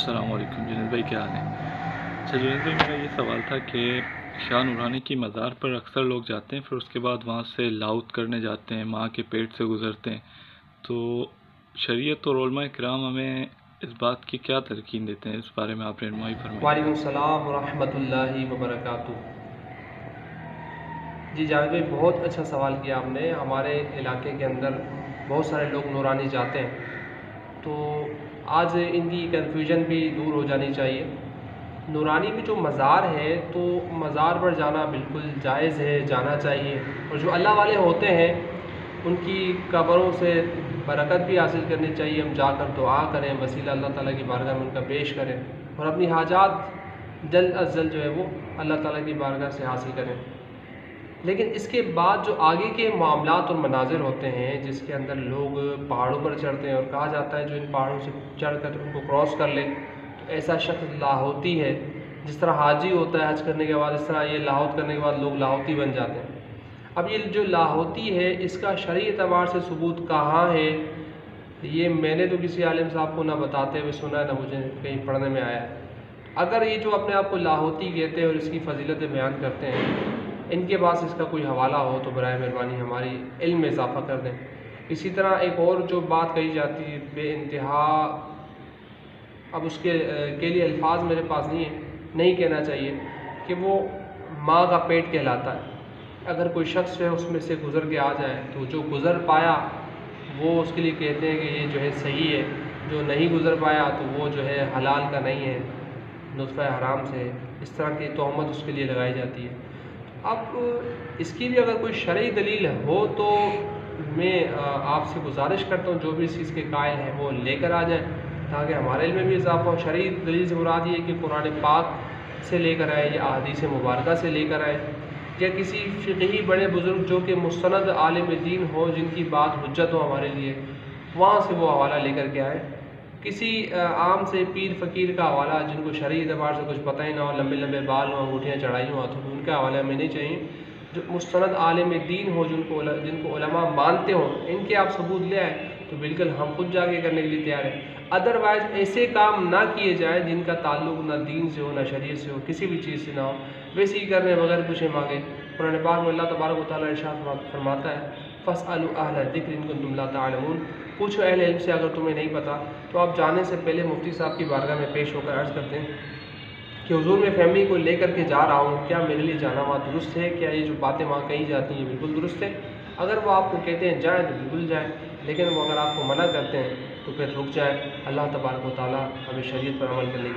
السلام علیکم جنید بھائی، کیا حال ہے؟ اچھا جنید بھائی، میرا یہ سوال تھا کہ شاہ نورانی کی مزار پر اکثر لوگ جاتے ہیں، پھر اس کے بعد وہاں سے لاؤت کرنے جاتے ہیں، ماں کے پیٹ سے گزرتے ہیں، تو شریعت اور علماء کرام ہمیں اس بات کی کیا تلقین دیتے ہیں؟ اس بارے میں آپ رہنمائی فرمائیے۔ وعلیکم السلام ورحمۃ اللہ وبرکاتہ۔ جی جاوید بھائی، بہت اچھا سوال کیا آپ نے۔ ہمارے علاقے کے اندر بہت سارے لوگ نورانی جاتے ہیں، تو آج ان کی کنفیوژن بھی دور ہو جانی چاہیے۔ نورانی میں جو مزار ہے تو مزار پر جانا بالکل جائز ہے، جانا چاہیے، اور جو اللہ والے ہوتے ہیں ان کی قبروں سے برکت بھی حاصل کرنی چاہیے۔ ہم جا کر دعا کریں، وسیلہ اللہ تعالیٰ کی بارگاہ میں ان کا پیش کریں، اور اپنی حاجات جلد از جلد جو ہے وہ اللہ تعالیٰ کی بارگاہ سے حاصل کریں۔ لیکن اس کے بعد جو آگے کے معاملات اور مناظر ہوتے ہیں جس کے اندر لوگ پہاڑوں پر چڑھتے ہیں، اور کہا جاتا ہے جو ان پہاڑوں سے چڑھ کر ان کو کراس کر لے تو ایسا شخص لاہوتی ہے۔ جس طرح حاجی ہوتا ہے حج کرنے کے بعد، اس طرح یہ لاہوت کرنے کے بعد لوگ لاہوتی بن جاتے ہیں۔ اب یہ جو لاہوتی ہے اس کا شرعی اعتبار سے ثبوت کہاں ہے، یہ میں نے تو کسی عالم صاحب کو نہ بتاتے ہوئے سنا ہے، نہ مجھے کہیں پڑھنے میں آیا ہے۔ اگر یہ جو اپنے آپ کو لاہوتی کہتے ہیں اور اس کی فضیلتیں بیان کرتے ہیں، ان کے پاس اس کا کوئی حوالہ ہو تو برائے مہربانی ہماری علم میں اضافہ کر دیں۔ اسی طرح ایک اور جو بات کہی جاتی ہے بے انتہا، اب اس کے لیے الفاظ میرے پاس نہیں کہنا چاہیے، کہ وہ ماں کا پیٹ کہلاتا ہے۔ اگر کوئی شخص ہے اس میں سے گزر کے آ جائے تو جو گزر پایا وہ اس کے لیے کہتے ہیں کہ یہ جو ہے صحیح ہے، جو نہیں گزر پایا تو وہ جو ہے حلال کا نہیں ہے، نطفہ حرام سے، اس طرح کی تہمت اس کے لیے لگائی جاتی ہے۔ اب اس کی بھی اگر کوئی شرعی دلیل ہو تو میں آپ سے گزارش کرتا ہوں جو بھی اس چیز کے قائل ہیں وہ لے کر آ جائیں، تاکہ ہمارے علم میں بھی اضافہ ہو۔ شرعی دلیل سے مراد یہ ہے کہ قرآن پاک سے لے کر آئے، یا احادیث مبارکہ سے لے کر آئے، یا کسی فقہی بڑے بزرگ جو کہ مستند عالم دین ہو، جن کی بات حجت ہو ہمارے لیے، وہاں سے وہ حوالہ لے کر کے آئے۔ کسی عام سے پیر فقیر کا حوالہ جن کو شرعی اعتبار سے کچھ پتہ ہی نہ ہو، لمبے لمبے بال ہوں، انگوٹھیاں چڑھائی ہوں ہاتھوں، ان کا حوالہ ہمیں نہیں چاہیے۔ جو مستند عالم دین ہو، جن کو علماء مانتے ہوں، ان کے آپ ثبوت لے آئے تو بالکل ہم خود جا کے کرنے کے لیے تیار ہیں۔ ادروائز ایسے کام نہ کیے جائیں جن کا تعلق نہ دین سے ہو، نہ شریعت سے ہو، کسی بھی چیز سے نہ ہو، ویسے ہی کرنے بغیر پوچھے مانگے۔ قرآن پاک میں اللہ تبارک و تعالیٰ ارشاد فرماتا ہے، فَاسْأَلُوا أَهْلَ الذِّكْرِ إِن كُنتُمْ لَا تَعْلَمُونَ، پوچھو اہل علم سے اگر تمہیں نہیں پتہ۔ تو آپ جانے سے پہلے مفتی صاحب کی بارگاہ میں پیش ہو کر عرض کرتے ہیں کہ حضور میں فیملی کو لے کر کے جا رہا ہوں، کیا میرے لیے جانا وہاں درست ہے؟ کیا یہ جو باتیں وہاں کہی جاتی ہیں بالکل درست ہے؟ اگر وہ آپ کو کہتے ہیں جائیں تو بالکل جائیں، لیکن وہ اگر آپ کو منع کرتے ہیں تو پھر رک جائیں۔ اللہ تبارک و تعالیٰ ہمیں شریعت پر عمل کرنے کی